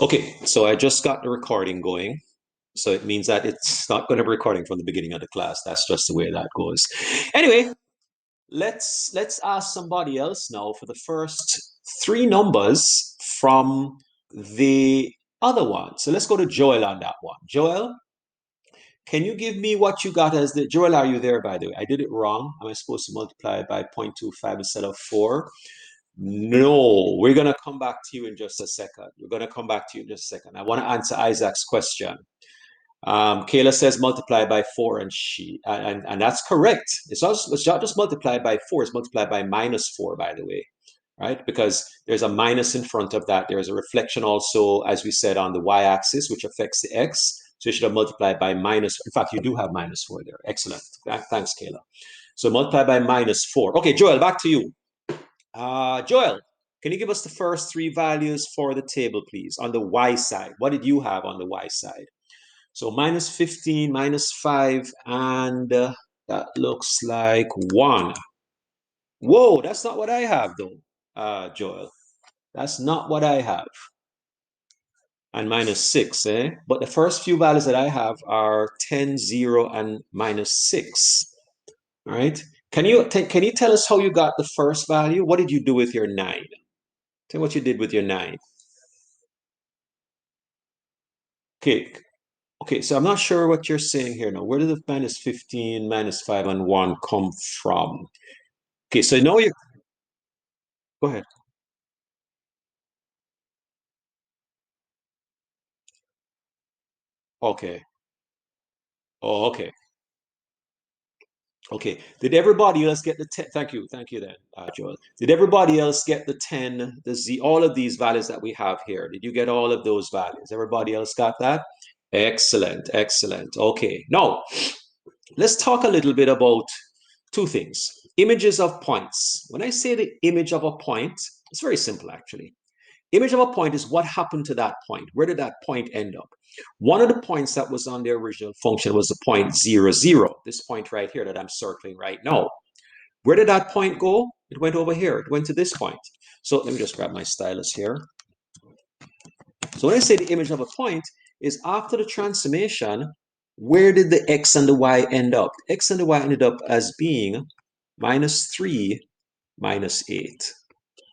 Okay, so I just got the recording going. So it means that it's not going to be recording from the beginning of the class. That's just the way that goes. Anyway, let's ask somebody else now for the first three numbers from the other one. So let's go to Joel on that one. Joel, can you give me what you got as the Joel, are you there by the way? I did it wrong. Am I supposed to multiply it by 0.25 instead of 4? No, we're going to come back to you in just a second. We're going to come back to you in just a second. I want to answer Isaac's question. Kayla says multiply by 4, and that's correct. It's not just multiplied by 4, it's multiplied by -4, by the way, right? Because there's a minus in front of that. There's a reflection also, as we said, on the y-axis, which affects the x. So you should have multiplied by minus. In fact, you do have -4 there. Excellent. Thanks, Kayla. So multiply by -4. Okay, Joel, back to you. Joel, can you give us the first three values for the table, please, on the y side? What did you have on the y side? So -15, -5, and that looks like 1. Whoa, that's not what I have, though, Joel. That's not what I have. And -6, eh? But the first few values that I have are 10, 0, and -6. All right. Can you tell us how you got the first value? What did you do with your 9? Tell me what you did with your 9. Okay. Okay, so I'm not sure what you're saying here now. Where did the -15, -5, and 1 come from? Okay, so now you go ahead. Okay. Oh, okay. Okay. Did everybody else get the 10? Thank you then, Joel. Did everybody else get the 10, the Z, all of these values that we have here? Did you get all of those values? Everybody else got that? Excellent, excellent. Okay. Now, let's talk a little bit about two things. Images of points. When I say the image of a point, it's very simple actually. Image of a point is what happened to that point. Where did that point end up? One of the points that was on the original function was the point 0, 0. This point right here that I'm circling right now. Where did that point go? It went over here. It went to this point. So let me just grab my stylus here. So when I say the image of a point is after the transformation, where did the x and the y end up? X and the y ended up as being -3, -8.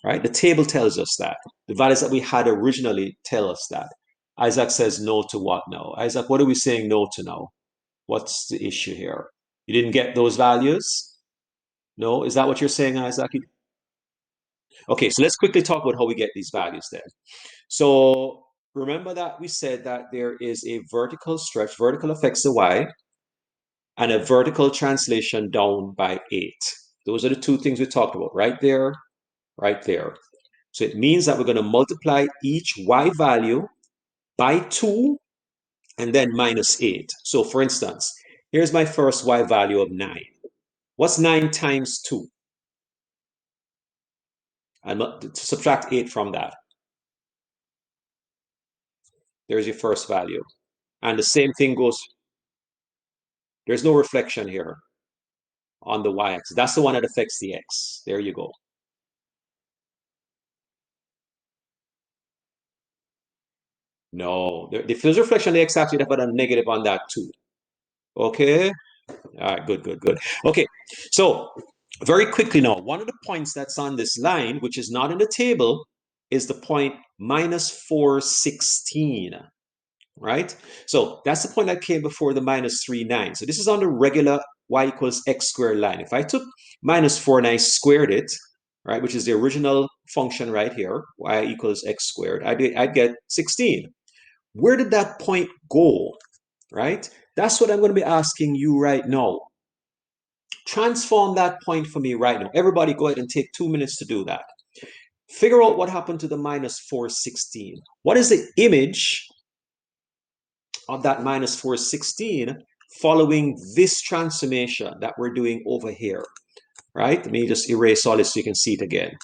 Right? The table tells us that. The values that we had originally tell us that. Isaac says no to what now? Isaac, what are we saying no to now? What's the issue here? You didn't get those values? No? Is that what you're saying, Isaac? Okay, so let's quickly talk about how we get these values then. So remember that we said that there is a vertical stretch, vertical affects the y, and a vertical translation down by 8. Those are the two things we talked about, right there, right there. So it means that we're going to multiply each y value by 2 and then -8. So for instance, here's my first y value of 9. What's 9 times 2? And subtract 8 from that. There's your first value. And the same thing goes, there's no reflection here on the y-axis. That's the one that affects the x. There you go. No, if there's reflection on the x-axis, you'd have a negative on that too. Okay? All right, good, good, good. Okay, so very quickly now, one of the points that's on this line, which is not in the table, is the point -416, right? So that's the point that came before the -39. So this is on the regular y equals x squared line. If I took -4 and I squared it, right, which is the original function right here, y equals x squared, I'd get 16. Where did that point go, right? That's what I'm going to be asking you right now. Transform that point for me right now. Everybody go ahead and take 2 minutes to do that. Figure out what happened to the -416. What is the image of that -416 following this transformation that we're doing over here, right? Let me just erase all this so you can see it again,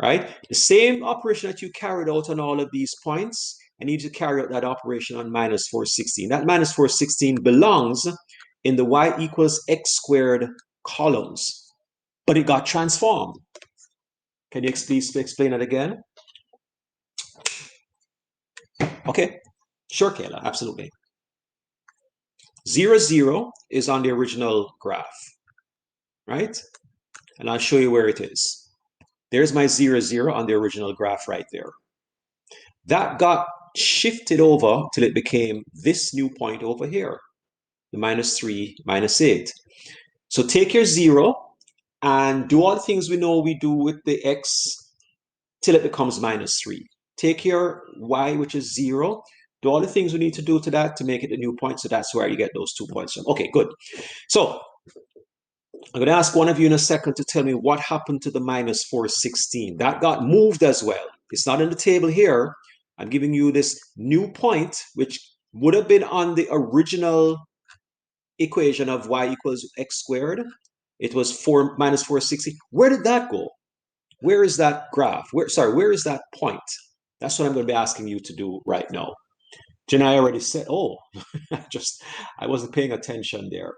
right? The same operation that you carried out on all of these points, I need to carry out that operation on -416. That -416 belongs in the y equals x squared columns, but it got transformed. Can you please explain it again? Okay, sure, Kayla, absolutely. 0, 0 is on the original graph, right? And I'll show you where it is. There's my 0, 0 on the original graph right there. That got shifted over till it became this new point over here, the -3, -8. So take your 0 and do all the things we know we do with the x till it becomes -3. Take your y, which is 0, do all the things we need to do to that to make it a new point. So that's where you get those 2 points from. Okay, good. So I'm going to ask one of you in a second to tell me what happened to the -416. That got moved as well. It's not in the table here. I'm giving you this new point, which would have been on the original equation of y equals x squared. It was -460. Where did that go? Where is that graph? Where is that point? That's what I'm going to be asking you to do right now. Janai already said, oh, I wasn't paying attention there.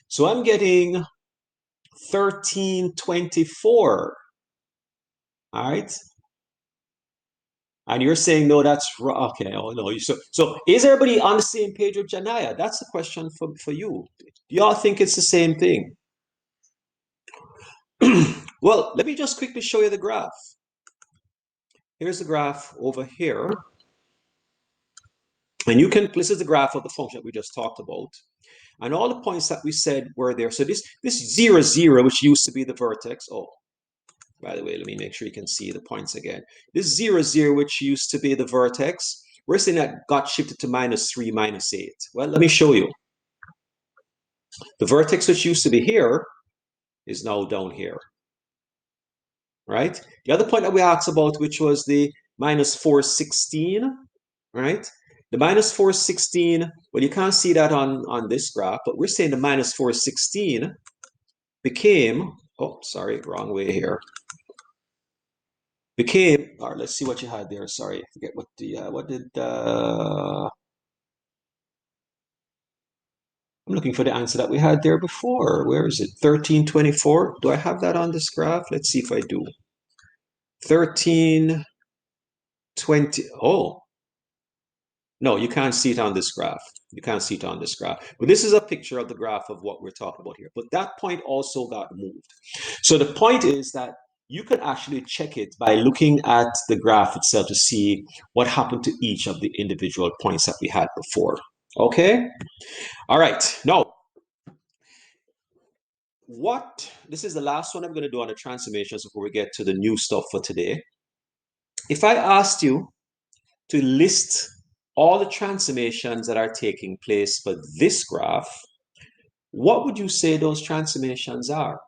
So I'm getting 1324. All right. And you're saying, no, that's wrong. Okay. Oh, no. So is everybody on the same page with Janaya? That's the question for you. Do y'all think it's the same thing? Well, let me just quickly show you the graph. Here's the graph over here. And this is the graph of the function that we just talked about. And all the points that we said were there. So this 0, 0, which used to be the vertex. Oh, by the way, let me make sure you can see the points again. This 0, 0, which used to be the vertex, we're saying that got shifted to -3, -8. Well, let me show you. The vertex which used to be here is now down here, right? The other point that we asked about, which was the -416, right? The -416, well, you can't see that on this graph, but we're saying the -416 became, oh, sorry, wrong way here. Became, all right, let's see what you had there. Sorry, I forget I'm looking for the answer that we had there before. Where is it? 1324. Do I have that on this graph? Let's see if I do. 1320. Oh, no, you can't see it on this graph. You can't see it on this graph. But this is a picture of the graph of what we're talking about here. But that point also got moved. So the point is that you can actually check it by looking at the graph itself to see what happened to each of the individual points that we had before. Okay? All right. Now, this is the last one I'm going to do on the transformations before we get to the new stuff for today. If I asked you to list all the transformations that are taking place for this graph, what would you say those transformations are?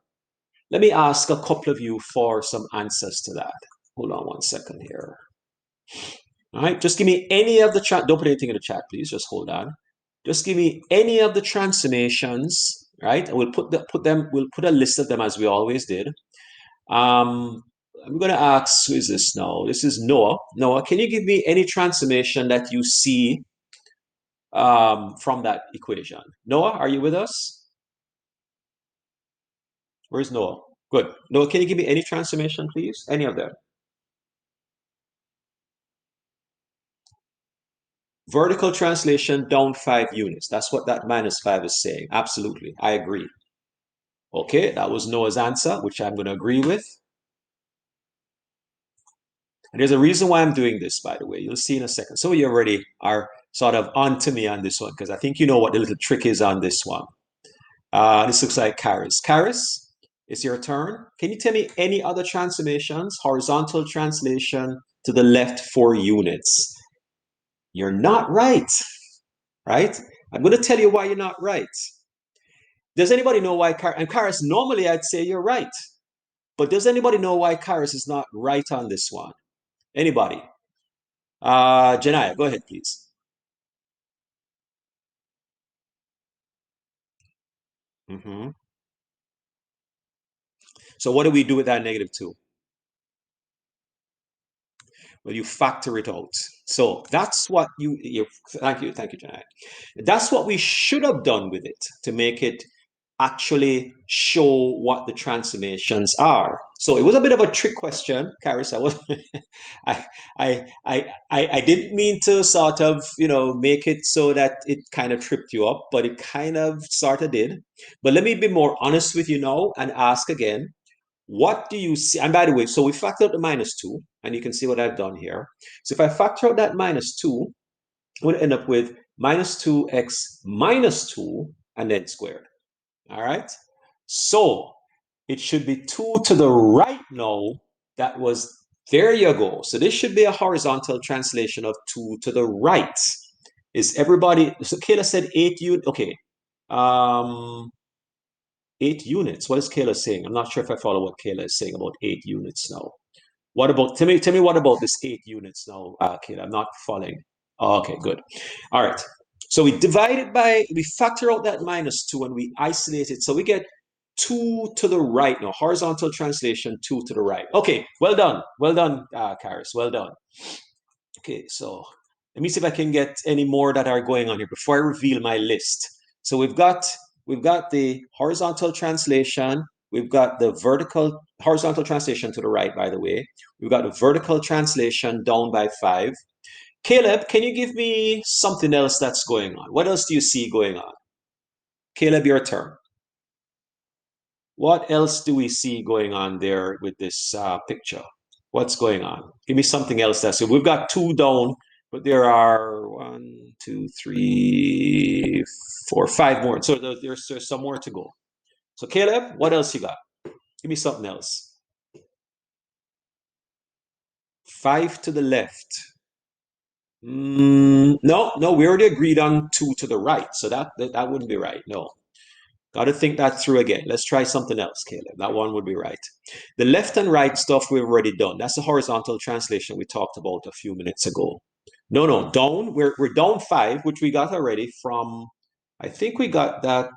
Let me ask a couple of you for some answers to that. Hold on one second here. All right, just give me any of the, don't put anything in the chat, please, just hold on. Just give me any of the transformations, right? And we'll we'll put a list of them as we always did. I'm going to ask, who is this now? This is Noah. Noah, can you give me any transformation that you see from that equation? Noah, are you with us? Where's Noah? Good. Noah, can you give me any transformation, please? Any of them? Vertical translation down 5 units. That's what that -5 is saying. Absolutely. I agree. Okay, that was Noah's answer, which I'm going to agree with. And there's a reason why I'm doing this, by the way. You'll see in a second. So you already are sort of on to me on this one, because I think you know what the little trick is on this one. This looks like Karis. Karis, it's your turn. Can you tell me any other transformations? Horizontal translation to the left 4 units. You're not right, right? I'm going to tell you why you're not right. Does anybody know why and Karis, normally I'd say you're right. But does anybody know why Karis is not right on this one? Anybody? Janaya, go ahead, please. Mm-hmm. So what do we do with that -2? Well, you factor it out. So that's what thank you, Janaya. That's what we should have done with it to make it actually show what the transformations are. So it was a bit of a trick question, Karis. I was I, I didn't mean to sort of, make it so that it kind of tripped you up, but it kind of sort of did. But let me be more honest with you now and ask again, what do you see? And by the way, so we factor out the -2, and you can see what I've done here. So if I factor out that -2, we'll end up with -2x minus 2 and then squared. All right. So it should be 2 to the right now. That was, there you go. So this should be a horizontal translation of 2 to the right. Is everybody, so Kayla said 8 units. Okay. 8 units. What is Kayla saying? I'm not sure if I follow what Kayla is saying about 8 units now. What about, tell me what about this 8 units now, Kayla? I'm not following. Oh, okay, good. All right. So we divide it by, we factor out that -2 and we isolate it. So we get 2 to the right now. Horizontal translation, 2 to the right. Okay, well done. Well done, Karis. Well done. Okay, so let me see if I can get any more that are going on here before I reveal my list. So we've got the horizontal translation, we've got the vertical horizontal translation to the right, by the way. We've got the vertical translation down by 5. Caleb, can you give me something else that's going on? What else do you see going on? Caleb, your turn. What else do we see going on there with this picture? What's going on? Give me something else. So we've got 2 down, but there are 1, 2, 3, 4, 5 more. So there's some more to go. So Caleb, what else you got? Give me something else. 5 to the left. No, we already agreed on 2 to the right, so that wouldn't be right. No. Got to think that through again. Let's try something else, Caleb. That one would be right. The left and right stuff we've already done. That's the horizontal translation we talked about a few minutes ago. No, down. We're down 5, which we got already from, I think we got that.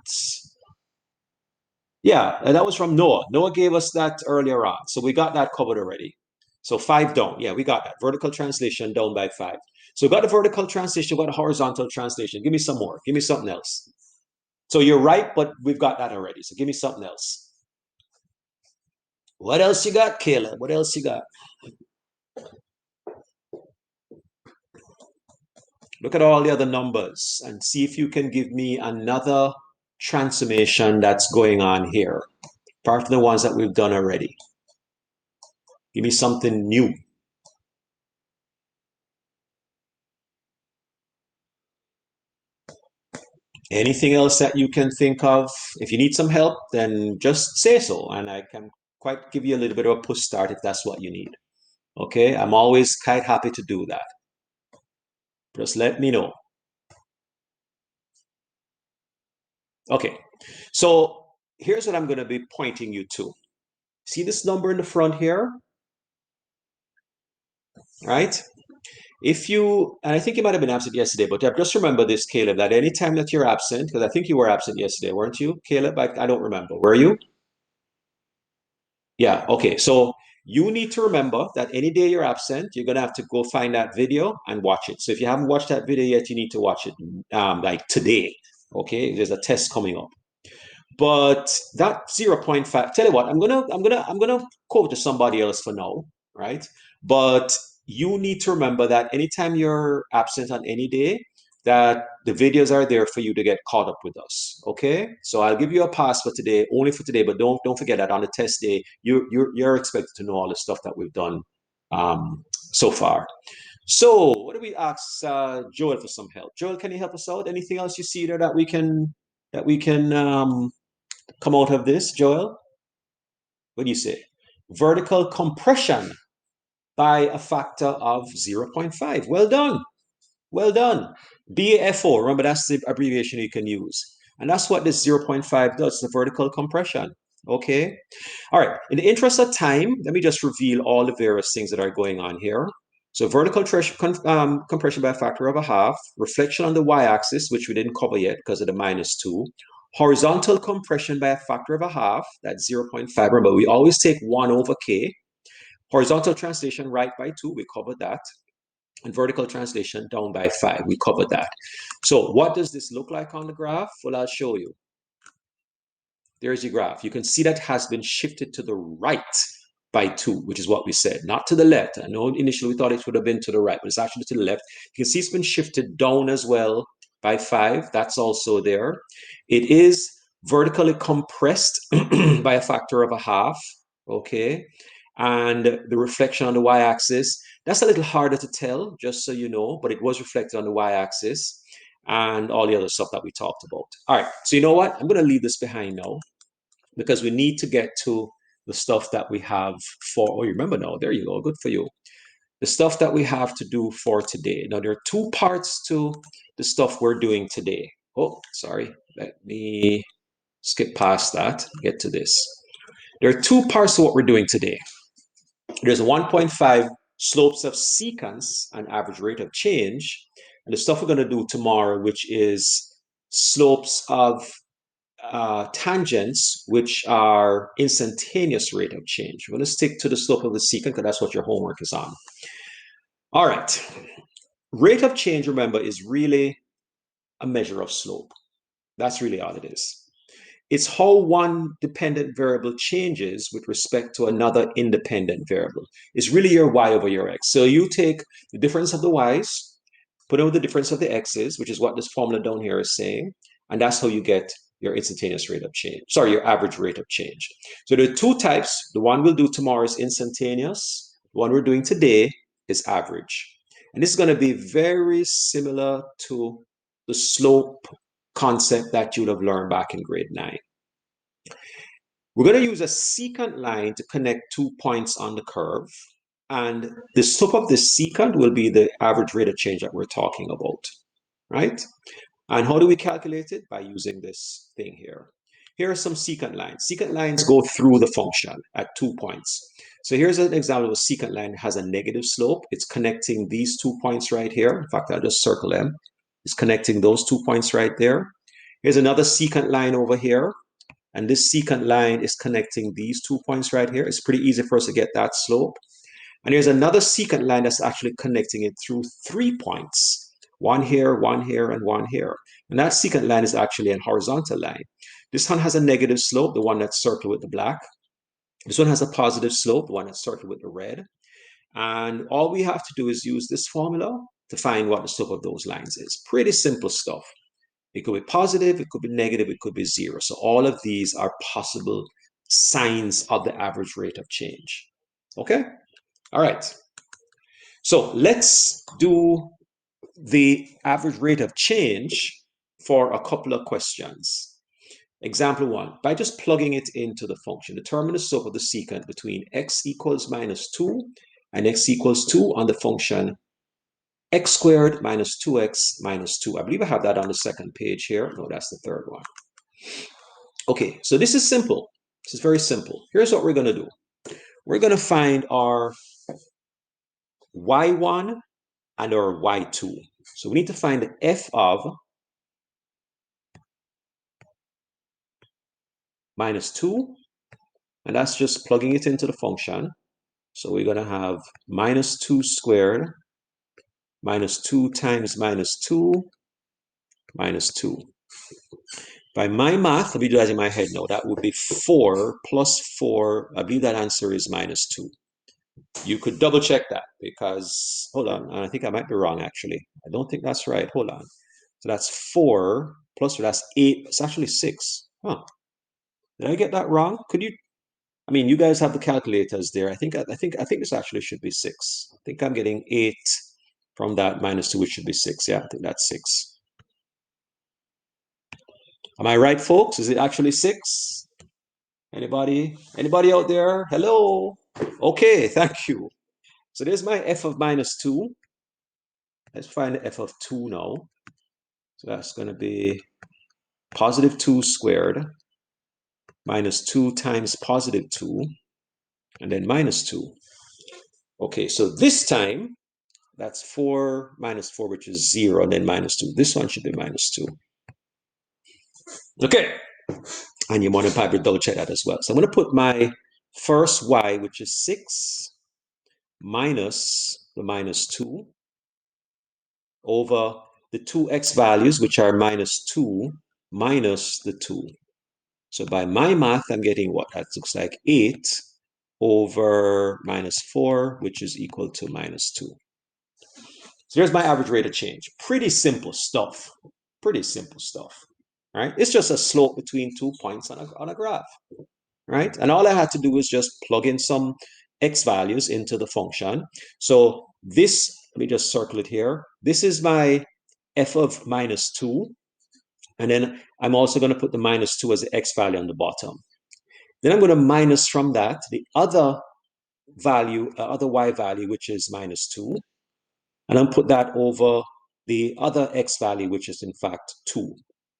Yeah, and that was from Noah. Noah gave us that earlier on. So we got that covered already. So 5 down. Yeah, we got that. Vertical translation down by 5. So we got the vertical translation, we got the horizontal translation. Give me some more. Give me something else. So you're right, but we've got that already. So give me something else. What else you got, Caleb? What else you got? Look at all the other numbers and see if you can give me another transformation that's going on here, apart from the ones that we've done already. Give me something new. Anything else that you can think of? If you need some help, then just say so, and I can quite give you a little bit of a push start if that's what you need. Okay, I'm always quite happy to do that. Just let me know. Okay, so here's what I'm going to be pointing you to. See this number in the front here, right? If you, and I think you might have been absent yesterday, but just remember this, Caleb, that anytime that you're absent, because I think you were absent yesterday, weren't you, Caleb? I don't remember. Were you? Yeah, okay. So you need to remember that any day you're absent, you're going to have to go find that video and watch it. So if you haven't watched that video yet, you need to watch it like today. Okay, there's a test coming up. But that 0.5, tell you what, I'm gonna quote to somebody else for now, right? But you need to remember that anytime you're absent on any day, that the videos are there for you to get caught up with us. Okay? So I'll give you a pass for today, only for today, but don't forget that on the test day, you're expected to know all the stuff that we've done so far. So what do we ask Joel for some help? Joel, can you help us out? Anything else you see there that we can come out of this, Joel? What do you say? Vertical compression by a factor of 0.5. Well done. Well done. BAFO, remember that's the abbreviation you can use. And that's what this 0.5 does, the vertical compression. Okay. All right. In the interest of time, let me just reveal all the various things that are going on here. So vertical compression by a factor of a half, reflection on the y-axis, which we didn't cover yet because of the -2. Horizontal compression by a factor of a half, that's 0.5. Remember, we always take 1 over k. Horizontal translation right by 2, we covered that. And vertical translation down by 5, we covered that. So what does this look like on the graph? Well, I'll show you. There's your graph. You can see that has been shifted to the right by 2, which is what we said, not to the left. I know initially we thought it would have been to the right, but it's actually to the left. You can see it's been shifted down as well by 5. That's also there. It is vertically compressed by a factor of a half, okay? And the reflection on the y-axis, that's a little harder to tell, just so you know, but it was reflected on the y-axis and all the other stuff that we talked about. All right, so you know what? I'm going to leave this behind now because we need to get to the stuff that we have for, oh, you remember now, there you go, good for you. The stuff that we have to do for today. Now, there are 2 parts to the stuff we're doing today. Oh, sorry, let me skip past that, get to this. There are 2 parts to what we're doing today. There's a 1.5 slopes of secants and average rate of change. And the stuff we're going to do tomorrow, which is slopes of tangents, which are instantaneous rate of change. We're going to stick to the slope of the secant because that's what your homework is on. All right. Rate of change, remember, is really a measure of slope. That's really all it is. It's how one dependent variable changes with respect to another independent variable. It's really your y over your x. So you take the difference of the y's, put it with the difference of the x's, which is what this formula down here is saying, and that's how you get your instantaneous rate of change. Sorry, your average rate of change. So there are 2 types. The one we'll do tomorrow is instantaneous. The one we're doing today is average. And this is going to be very similar to the slope concept that you'd have learned back in grade 9. We're going to use a secant line to connect 2 points on the curve. And the slope of the secant will be the average rate of change that we're talking about, right? And how do we calculate it? By using this thing here. Here are some secant lines. Secant lines go through the function at 2 points. So here's an example of a secant line that has a negative slope. It's connecting these 2 points right here. In fact, I'll just circle them. It's connecting those 2 points right there. Here's another secant line over here. And this secant line is connecting these 2 points right here. It's pretty easy for us to get that slope. And here's another secant line that's actually connecting it through 3 points. One here, and one here. And that secant line is actually a horizontal line. This one has a negative slope, the one that's circled with the black. This one has a positive slope, the one that's circled with the red. And all we have to do is use this formula to find what the slope of those lines is. Pretty simple stuff. It could be positive, it could be negative, it could be 0. So all of these are possible signs of the average rate of change. Okay? All right. So let's do the average rate of change for a couple of questions. Example 1, by just plugging it into the function, determine the slope of the secant between x equals minus 2 and x equals 2 on the function x squared minus 2x minus 2. I believe I have that on the second page here. No, that's the third one. Okay, so this is simple. This is very simple. Here's what we're going to do. We're going to find our y1 and our y2. So we need to find the f of minus 2, and that's just plugging it into the function. So we're going to have minus 2 squared minus 2 times minus 2 minus 2. By my math, I'll be doing that in my head now. That would be 4 plus 4. I believe that answer is minus 2. You could double check that because, hold on, I think I might be wrong actually. I don't think that's right. Hold on. So that's 4 plus 4, that's 8. It's actually 6. Huh. Did I get that wrong? Could you? I mean, you guys have the calculators there. I think this actually should be 6. I think I'm getting 8 from that minus 2, which should be 6. Yeah, I think that's 6. Am I right, folks? Is it actually 6? Anybody out there? Hello? Okay, thank you. So there's my f of minus 2. Let's find the f of 2 now. So that's going to be positive 2 squared minus 2 times positive 2, and then minus 2. Okay, so this time, that's 4 minus 4, which is 0, and then minus 2. This one should be minus 2. Okay, and you want to probably double check that as well. So I'm going to put my first y, which is 6, minus the minus 2, over the 2x values, which are minus 2, minus the 2. So by my math, I'm getting what? That looks like 8 over minus 4, which is equal to minus 2. So there's my average rate of change. Pretty simple stuff. Pretty simple stuff. Right? It's just a slope between 2 points on a graph. Right? And all I had to do was just plug in some x values into the function. So this, let me just circle it here. This is my f of minus 2. And then I'm also going to put the minus 2 as the x value on the bottom. Then I'm going to minus from that the other value, other y value, which is minus 2. And I'll put that over the other x value, which is in fact 2.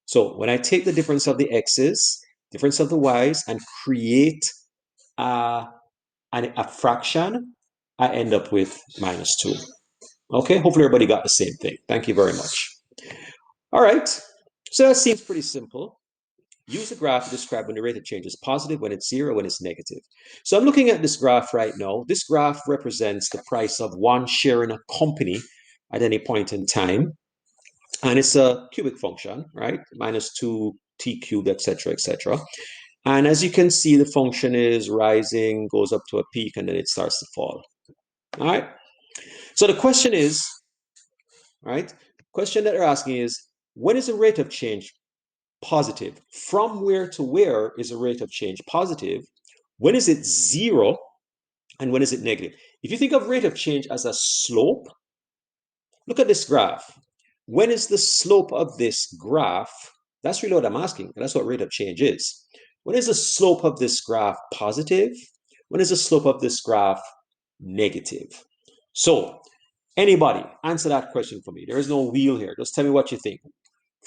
So when I take the difference of the x's, difference of the y's, and create a fraction, I end up with minus 2. Okay, hopefully everybody got the same thing. Thank you very much. All right, so that seems pretty simple. Use a graph to describe when the rate of change is positive, when it's 0, when it's negative. So I'm looking at this graph right now. This graph represents the price of one share in a company at any point in time. And it's a cubic function, right? Minus 2t cubed, etc., etc. And as you can see, the function is rising, goes up to a peak, and then it starts to fall. All right? So the question is, right? The question that they're asking is, when is the rate of change positive? From where to where is a rate of change positive? When is it 0? And when is it negative? If you think of rate of change as a slope, look at this graph. When is the slope of this graph? That's really what I'm asking. That's what rate of change is. When is the slope of this graph positive? When is the slope of this graph negative? So, anybody answer that question for me. There is no wheel here. Just tell me what you think.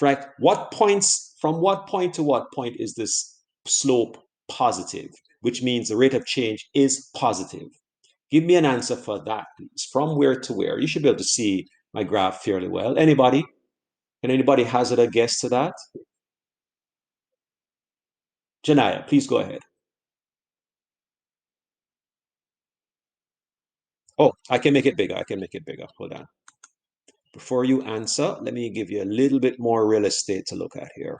Right? From what point to what point is this slope positive? Which means the rate of change is positive. Give me an answer for that, please. From where to where? You should be able to see my graph fairly well. Anybody? Can anybody hazard a guess to that? Janaya, please go ahead. Oh, I can make it bigger. I can make it bigger. Hold on. Before you answer, let me give you a little bit more real estate to look at here.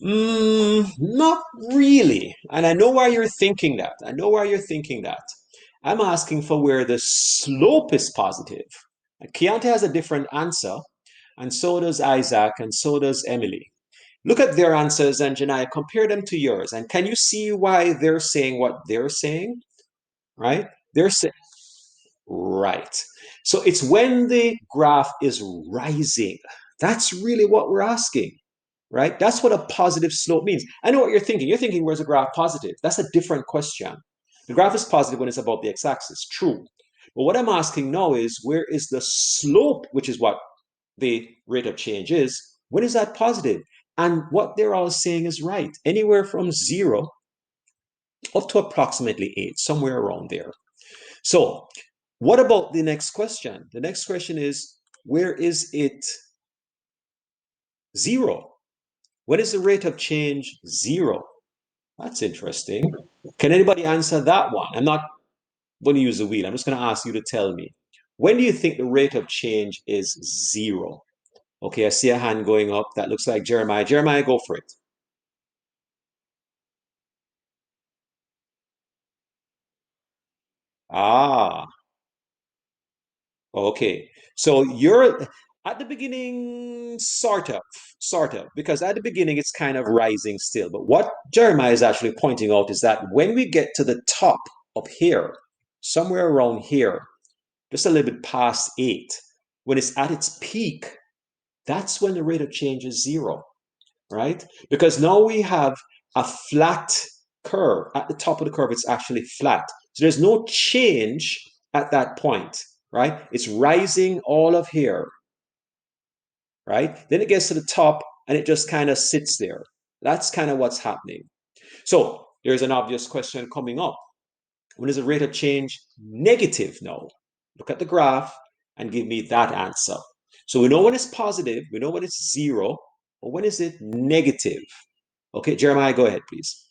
Not really. And I know why you're thinking that. I know why you're thinking that. I'm asking for where the slope is positive. Keontae has a different answer, and so does Isaac, and so does Emily. Look at their answers, and Janai, compare them to yours. And can you see why they're saying what they're saying? Right? They're saying, right. So it's when the graph is rising. That's really what we're asking, right? That's what a positive slope means. I know what you're thinking. You're thinking, where's the graph positive? That's a different question. The graph is positive when it's above the x-axis. True. But what I'm asking now is, where is the slope, which is what the rate of change is? When is that positive? And what they're all saying is right. Anywhere from 0 up to approximately 8, somewhere around there. So what about the next question? The next question is, where is it 0? When is the rate of change 0? That's interesting. Can anybody answer that one? I'm not going to use the wheel. I'm just going to ask you to tell me. When do you think the rate of change is 0? Okay, I see a hand going up. That looks like Jeremiah. Jeremiah, go for it. Ah, okay. So you're at the beginning, sort of, because at the beginning it's kind of rising still. But what Jeremiah is actually pointing out is that when we get to the top up here, somewhere around here, just a little bit past 8, when it's at its peak, that's when the rate of change is 0, right? Because now we have a flat curve. At the top of the curve, it's actually flat. So there's no change at that point, right? It's rising all of here, right? Then it gets to the top and it just kind of sits there. That's kind of what's happening. So there's an obvious question coming up. When is the rate of change negative now? Look at the graph and give me that answer. So we know when it's positive, we know when it's 0, but when is it negative? Okay, Jeremiah, go ahead, please.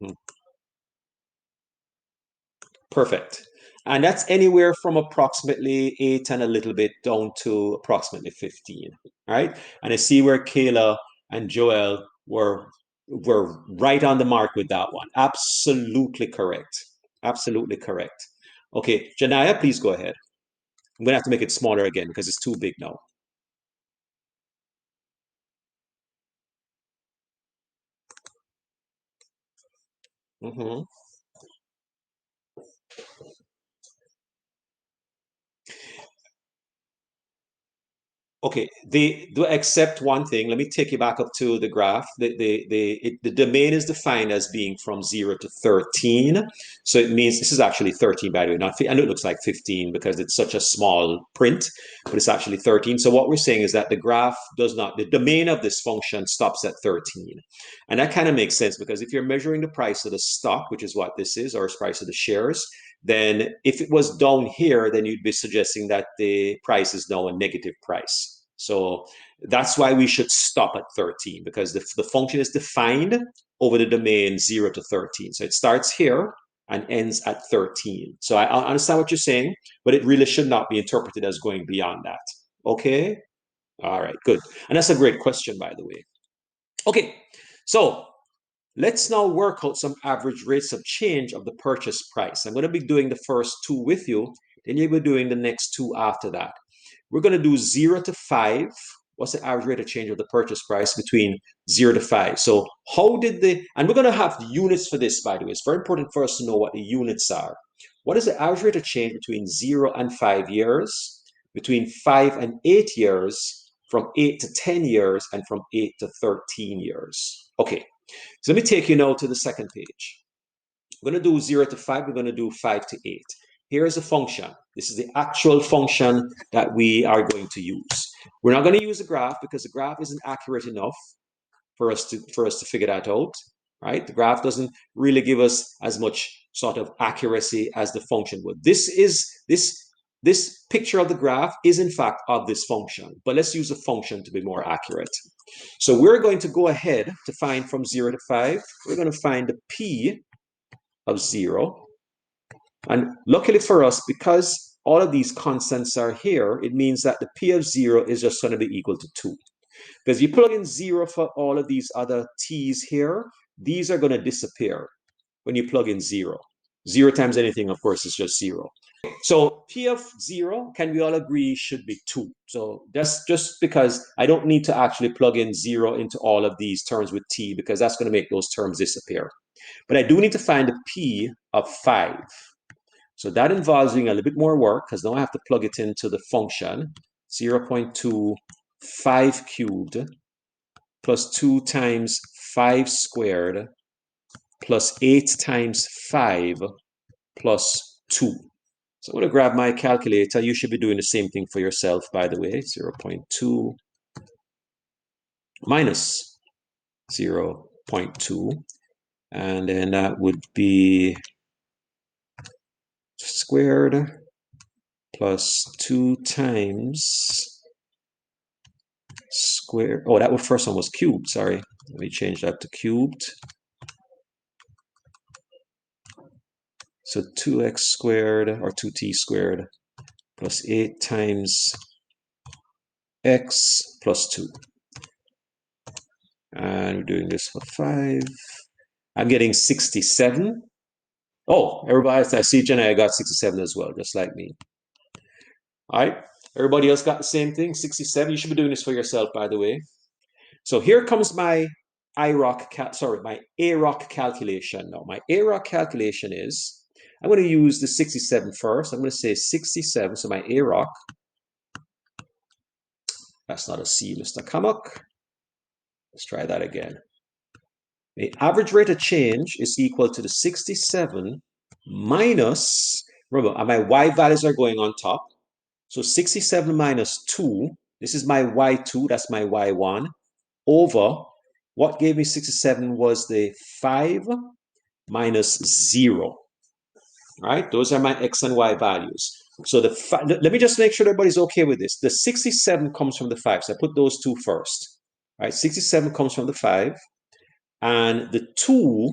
Hmm. Perfect. And that's anywhere from approximately 8 and a little bit down to approximately 15. All right. And I see where Kayla and Joel were right on the mark with that one. Absolutely correct. Absolutely correct. Okay, Janaya, please go ahead. I'm gonna have to make it smaller again because it's too big now. Mhm. Okay, they do accept one thing. Let me take you back up to the graph. The domain is defined as being from 0 to 13. So it means this is actually 13, by the way, not, and it looks like 15 because it's such a small print, but it's actually 13. So what we're saying is that the graph does not, the domain of this function stops at 13. And that kind of makes sense because if you're measuring the price of the stock, which is what this is, or the price of the shares, then if it was down here, then you'd be suggesting that the price is now a negative price. So that's why we should stop at 13 because the function is defined over the domain 0 to 13. So it starts here and ends at 13. So I understand what you're saying, but it really should not be interpreted as going beyond that. Okay? All right, good. And that's a great question, by the way. Okay, so let's now work out some average rates of change of the purchase price. I'm going to be doing the first two with you, then you'll be doing the next two after that. We're going to do 0 to 5. What's the average rate of change of the purchase price between 0 to 5? So how did and we're going to have units for this, by the way. It's very important for us to know what the units are. What is the average rate of change between 0 and 5 years, between 5 and 8 years, from 8 to 10 years, and from 8 to 13 years? Okay, so let me take you now to the second page. We're going to do 0 to 5. We're going to do 5 to 8. Here is a function. This is the actual function that we are going to use. We're not going to use a graph because the graph isn't accurate enough for us to figure that out, right? The graph doesn't really give us as much sort of accuracy as the function would. This picture of the graph is in fact of this function, but let's use a function to be more accurate. So we're going to go ahead to find from 0 to 5. We're going to find the p of 0. And luckily for us, because all of these constants are here, it means that the p of 0 is just going to be equal to 2. Because you plug in 0 for all of these other t's here, these are going to disappear when you plug in 0. 0 times anything, of course, is just 0. So p of 0, can we all agree, should be 2. So that's just because I don't need to actually plug in 0 into all of these terms with t, because that's going to make those terms disappear. But I do need to find the p of 5. So that involves doing a little bit more work because now I have to plug it into the function 0.25 cubed plus 2 times 5 squared plus 8 times 5 plus 2. So I'm going to grab my calculator. You should be doing the same thing for yourself, by the way. 0.2 minus 0.2. And then that would be squared plus 2 times squared. Oh, that first one was cubed. Sorry. Let me change that to cubed. So 2x squared or 2t squared plus 8 times x plus 2. And we're doing this for 5. I'm getting 67. Oh, everybody, I see Jenna, I got 67 as well, just like me. All right. Everybody else got the same thing, 67. You should be doing this for yourself, by the way. So here comes my my AROC calculation. Now, my AROC calculation is, I'm going to use the 67 first. I'm going to say 67. So my AROC, that's not a C, Mr. Kamak. Let's try that again. The average rate of change is equal to the 67 minus, remember, my y values are going on top. So 67 minus 2, this is my y2, that's my y1, over what gave me 67 was the 5 minus 0. right? Those are my X and Y values. So let me just make sure everybody's okay with this. The 67 comes from the 5. So I put those two first, right? 67 comes from the 5, and the 2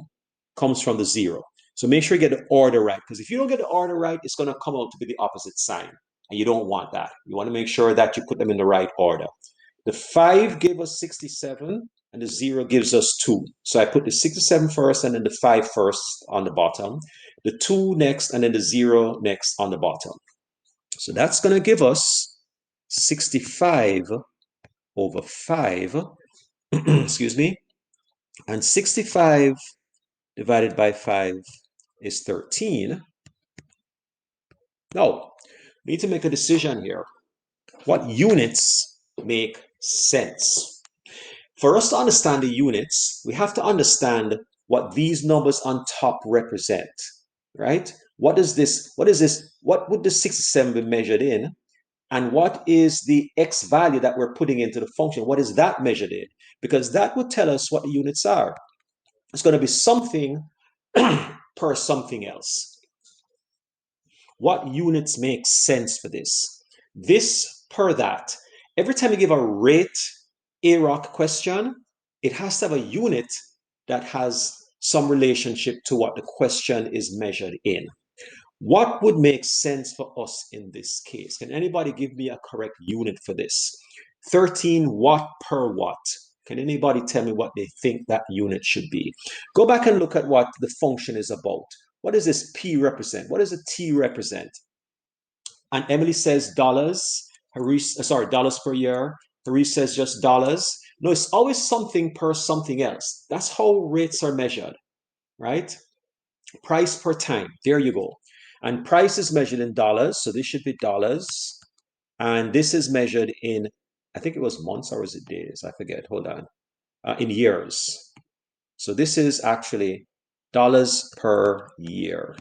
comes from the 0. So make sure you get the order right, because if you don't get the order right, it's going to come out to be the opposite sign, and you don't want that. You want to make sure that you put them in the right order. The 5 gave us 67, and the 0 gives us 2. So I put the 67 first, and then the 5 first on the bottom, the 2 next, and then the 0 next on the bottom. So that's going to give us 65 over 5, excuse me, and 65 divided by 5 is 13. Now, we need to make a decision here. What units make sense? For us to understand the units, we have to understand what these numbers on top represent, right? What is this? What would the 67 be measured in? And what is the x value that we're putting into the function? What is that measured in? Because that would tell us what the units are. It's going to be something per something else. What units make sense for this? This per that. Every time you give a rate AROC question, it has to have a unit that has some relationship to what the question is measured in. What would make sense for us in this case? Can anybody give me a correct unit for this? 13 watt per watt. Can anybody tell me what they think that unit should be? Go back and look at what the function is about. What does this P represent? What does a T represent? And Emily says dollars. Dollars per year. Harish says just dollars. No, it's always something per something else. That's how rates are measured, right? Price per time. There you go. And price is measured in dollars, so this should be dollars. And this is measured in, I think it was months or was it days? I forget. Hold on. In years. So this is actually dollars per year.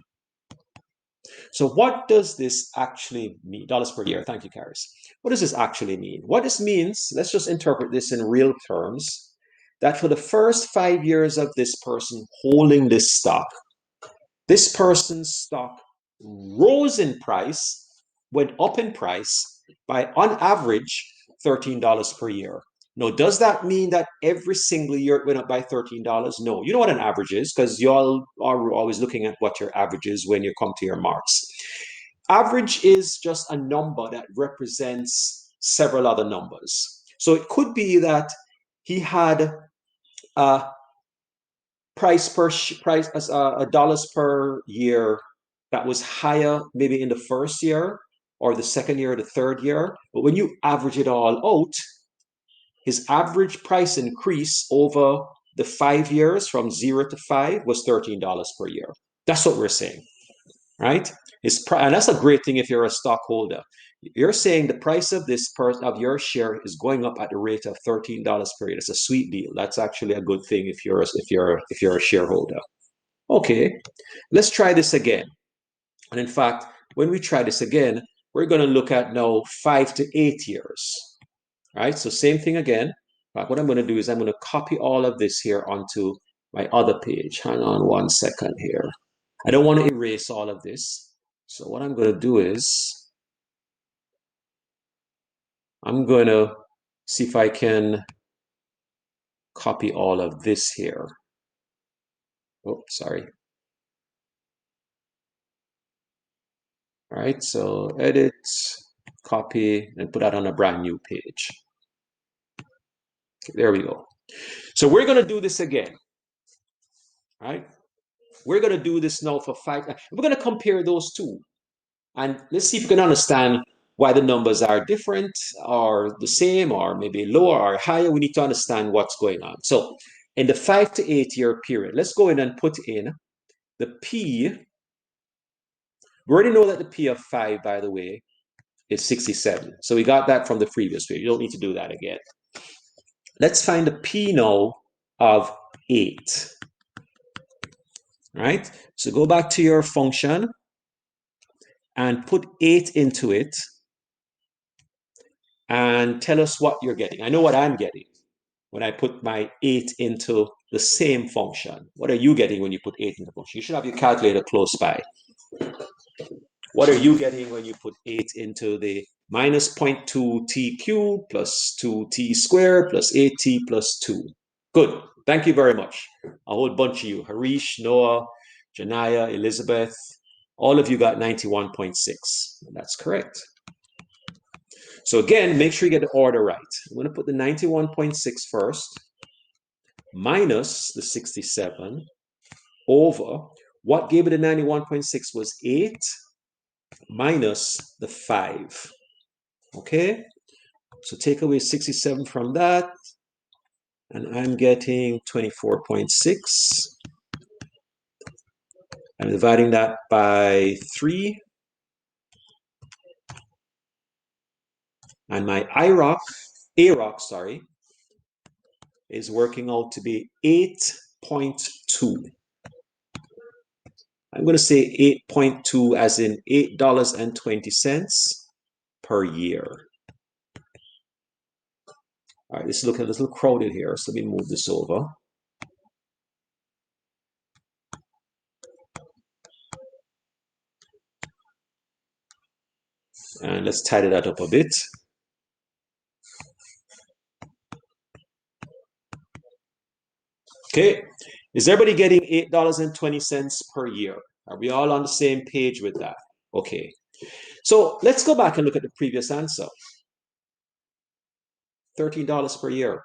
So what does this actually mean? Dollars per year. Thank you, Karis. What does this actually mean? What this means, let's just interpret this in real terms, that for the first 5 years of this person holding this stock, this person's stock rose in price, went up in price by, on average, $13 per year. Now, does that mean that every single year it went up by $13? No. You know what an average is, because you all are always looking at what your average is when you come to your marks. Average is just a number that represents several other numbers. So it could be that he had dollars per year that was higher maybe in the first year or the second year or the third year. But when you average it all out, his average price increase over the 5 years from 0 to 5 was $13 per year. That's what we're saying, right? And that's a great thing if you're a stockholder. You're saying the price of of your share is going up at the rate of $13 per year. It's a sweet deal. That's actually a good thing if you're a shareholder. Okay, let's try this again. And in fact, when we try this again, we're going to look at now 5 to 8 years. Right? So same thing again. But what I'm going to do is I'm going to copy all of this here onto my other page. Hang on one second here. I don't want to erase all of this. So what I'm going to do is I'm going to see if I can copy all of this here. Oh, sorry. All right, so edit, copy, and put that on a brand new page. Okay, there we go. So we're going to do this again. All right? We're going to do this now for 5. We're going to compare those two. And let's see if you can understand why the numbers are different or the same or maybe lower or higher. We need to understand what's going on. So in the 5 to 8 year period, let's go in and put in the P. We already know that the P of 5, by the way, is 67. So we got that from the previous page. You don't need to do that again. Let's find the P now of 8. All right? So go back to your function and put 8 into it and tell us what you're getting. I know what I'm getting when I put my 8 into the same function. What are you getting when you put 8 into the function? You should have your calculator close by. What are you getting when you put 8 into the minus 0.2 t cubed plus 2t squared plus 8t plus 2? Good. Thank you very much. A whole bunch of you. Harish, Noah, Janaya, Elizabeth, all of you got 91.6. That's correct. So again, make sure you get the order right. I'm going to put the 91.6 first, minus the 67 over what gave it a 91.6 was 8 minus the 5. Okay, so take away 67 from that, and I'm getting 24.6. I'm dividing that by 3, and my AROC, sorry, is working out to be 8.2. I'm going to say 8.2 as in $8.20 per year. All right, this is looking a little crowded here, so let me move this over. And let's tidy that up a bit. Okay, is everybody getting $8.20 per year? Are we all on the same page with that? Okay, so let's go back and look at the previous answer. $13 per year.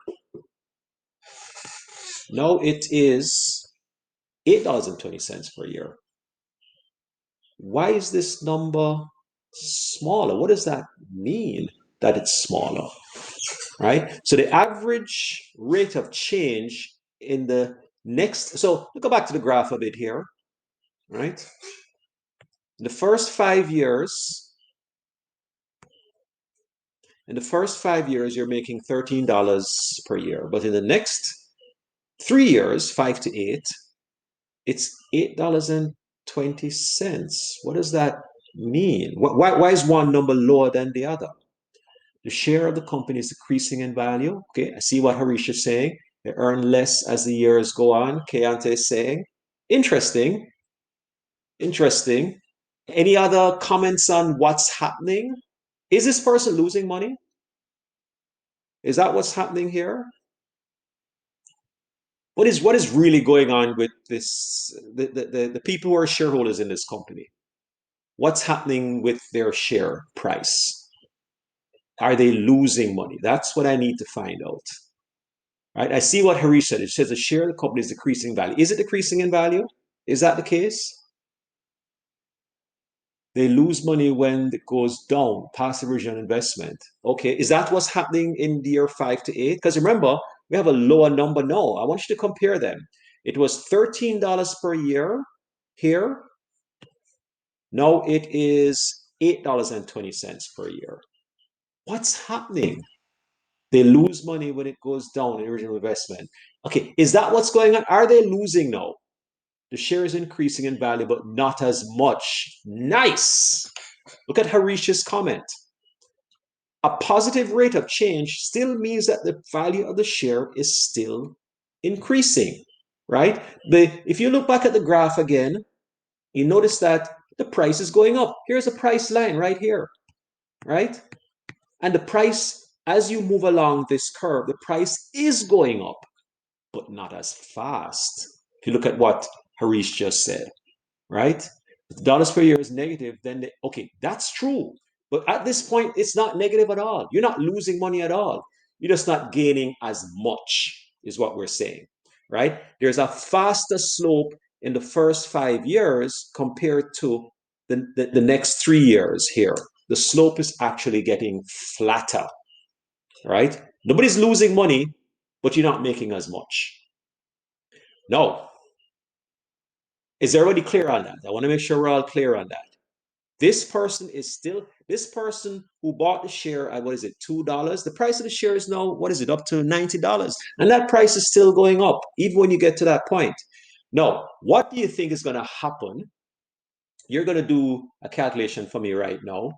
No, it is $8.20 per year. Why is this number smaller? What does that mean that it's smaller? Right? So the average rate of change in the next, so we'll go back to the graph a bit here, right? In the first 5 years, you're making $13 per year. But in the next 3 years, 5 to 8, it's $8.20. What does that mean? Why is one number lower than the other? The share of the company is decreasing in value. Okay, I see what Harish is saying. They earn less as the years go on. Kayante is saying. Interesting. Interesting. Any other comments on what's happening? Is this person losing money? Is that what's happening here? What is really going on with this? The people who are shareholders in this company. What's happening with their share price? Are they losing money? That's what I need to find out. Right? I see what Harish said. It says the share of the company is decreasing in value. Is it decreasing in value? Is that the case? They lose money when it goes down, passive original investment. Okay, is that what's happening in the year 5 to 8? Because remember, we have a lower number now. I want you to compare them. It was $13 per year here. Now it is $8.20 per year. What's happening? They lose money when it goes down in original investment. Okay, is that what's going on? Are they losing now? The share is increasing in value, but not as much. Nice. Look at Harish's comment. A positive rate of change still means that the value of the share is still increasing, right? If you look back at the graph again, you notice that the price is going up. Here's a price line right here, right? And the price, as you move along this curve, the price is going up, but not as fast. If you look at what Harish just said, right? If the dollars per year is negative, then okay, that's true. But at this point, it's not negative at all. You're not losing money at all. You're just not gaining as much, is what we're saying, right? There's a faster slope in the first 5 years compared to the next 3 years here. The slope is actually getting flatter, right? Nobody's losing money, but you're not making as much. No. Is everybody clear on that? I want to make sure we're all clear on that. This person who bought the share at, what is it, $2? The price of the share is now, what is it, up to $90. And that price is still going up, even when you get to that point. Now, what do you think is going to happen? You're going to do a calculation for me right now.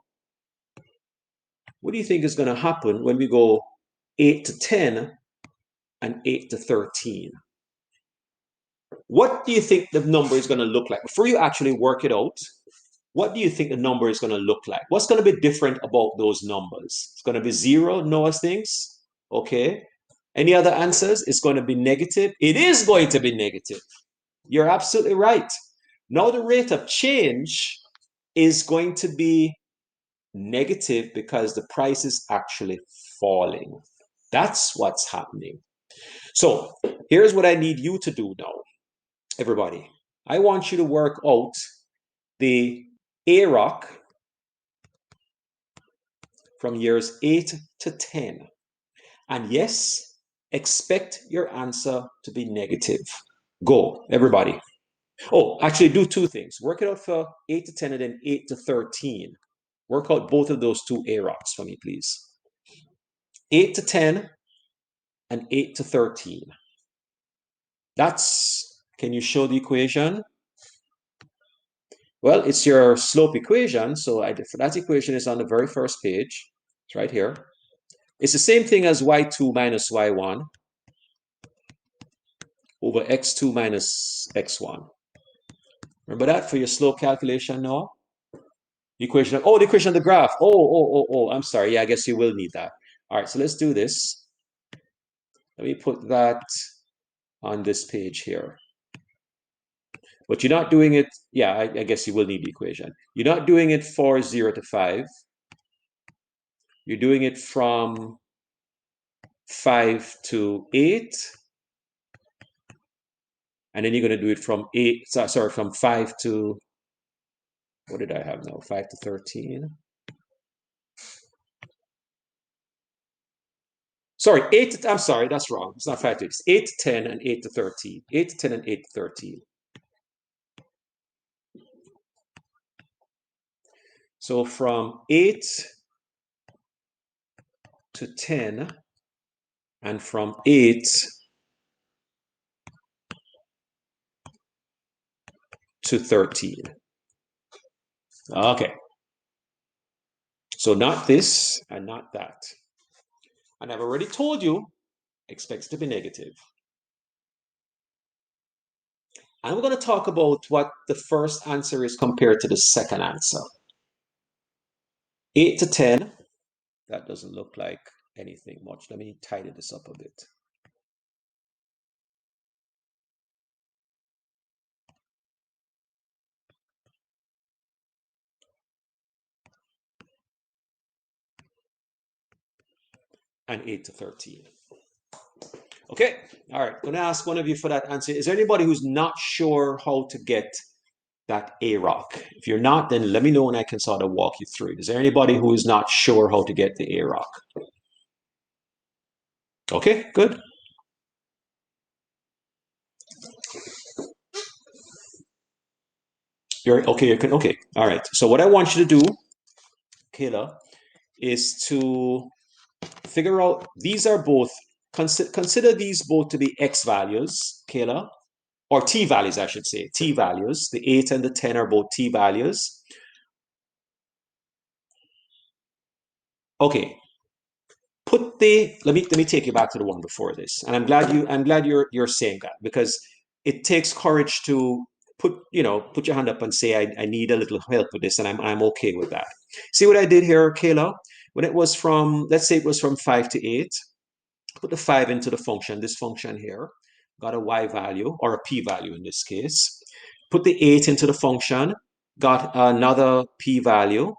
What do you think is going to happen when we go 8 to 10 and 8 to 13? What do you think the number is going to look like? Before you actually work it out, what do you think the number is going to look like? What's going to be different about those numbers? It's going to be 0, Noah thinks. Okay. Any other answers? It's going to be negative. It is going to be negative. You're absolutely right. Now the rate of change is going to be negative because the price is actually falling. That's what's happening. So here's what I need you to do now, everybody. I want you to work out the AROC from years 8 to 10. And yes, expect your answer to be negative. Go, everybody. Oh, actually do two things. Work it out for 8 to 10 and then 8 to 13. Work out both of those two AROCs for me, please. 8 to 10 and 8 to 13. Can you show the equation? Well, it's your slope equation. So that equation is on the very first page. It's right here. It's the same thing as y2 minus y1 over x2 minus x1. Remember that for your slope calculation now? The equation of the graph. I'm sorry. Yeah, I guess you will need that. All right, so let's do this. Let me put that on this page here. But you're not doing it, yeah, I guess you will need the equation. You're not doing it for 0 to 5. You're doing it from 5 to 8. And then you're going to do it from 5 to, what did I have now? 5 to 13. Sorry, 8 to, I'm sorry, that's wrong. It's not 5 to 8. It's 8 to 10 and 8 to 13. 8 to 10 and 8 to 13. So from 8 to 10 and from 8 to 13. Okay. So not this and not that. And I've already told you, expects to be negative. And we're going to talk about what the first answer is compared to the second answer. 8 to 10. That doesn't look like anything much. Let me tidy this up a bit. And 8 to 13. Okay, all right. I'm going to ask one of you for that answer. Is there anybody who's not sure how to get that AROC? If you're not, then let me know and I can sort of walk you through it. Is there anybody who is not sure how to get the AROC? Okay, good. Okay, all right. So what I want you to do, Kayla, is to figure out, these are both, consider these both to be X values, Kayla, or T values, I should say, T values. The 8 and the 10 are both T values. Okay. Let me take you back to the one before this. And I'm glad you're saying that, because it takes courage to put your hand up and say, I need a little help with this, and I'm okay with that. See what I did here, Kayla? When it was from, let's say it was from 5 to 8, put the 5 into the function, this function here, got a y value, or a p value in this case. Put the 8 into the function, got another p value.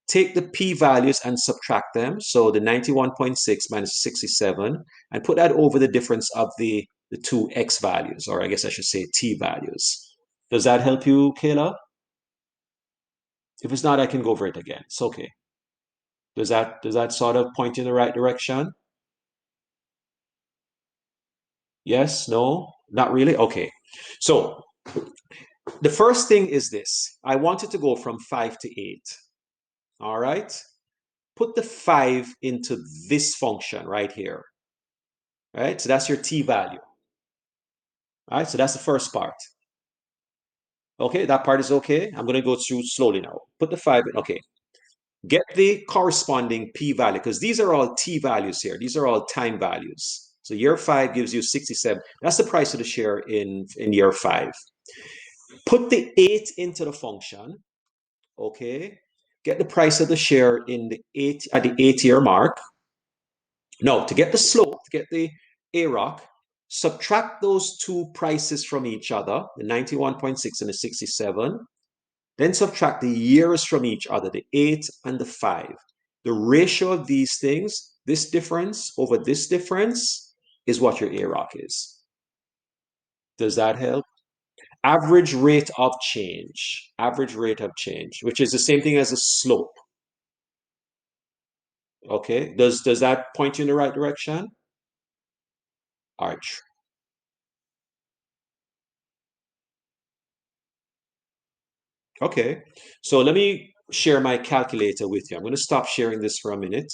Take the p-values and subtract them. So the 91.6 minus 67, and put that over the difference of the two x values, or I guess I should say t values. Does that help you, Kayla? If it's not, I can go over it again. It's okay. Does that sort of point in the right direction? Yes? No? Not really? Okay. So the first thing is this. I want it to go from 5 to 8. All right? Put the 5 into this function right here. All right? So that's your t value. All right? So that's the first part. Okay, that part is okay. I'm going to go through slowly now. Put the 5 in. Okay. Get the corresponding p-value, because these are all t values here. These are all time values. So year 5 gives you 67. That's the price of the share in year 5. Put the 8 into the function. okay? Get the price of the share in the at the 8-year mark. No, to get the slope, to get the AROC, subtract those two prices from each other, the 91.6 and the 67. Then subtract the years from each other, the 8 and the 5. The ratio of these things, this difference over this difference, is what your AROC is. Does that help? Average rate of change. Average rate of change, which is the same thing as a slope. Okay. Does that point you in the right direction? All right. Okay. So let me share my calculator with you. I'm going to stop sharing this for a minute.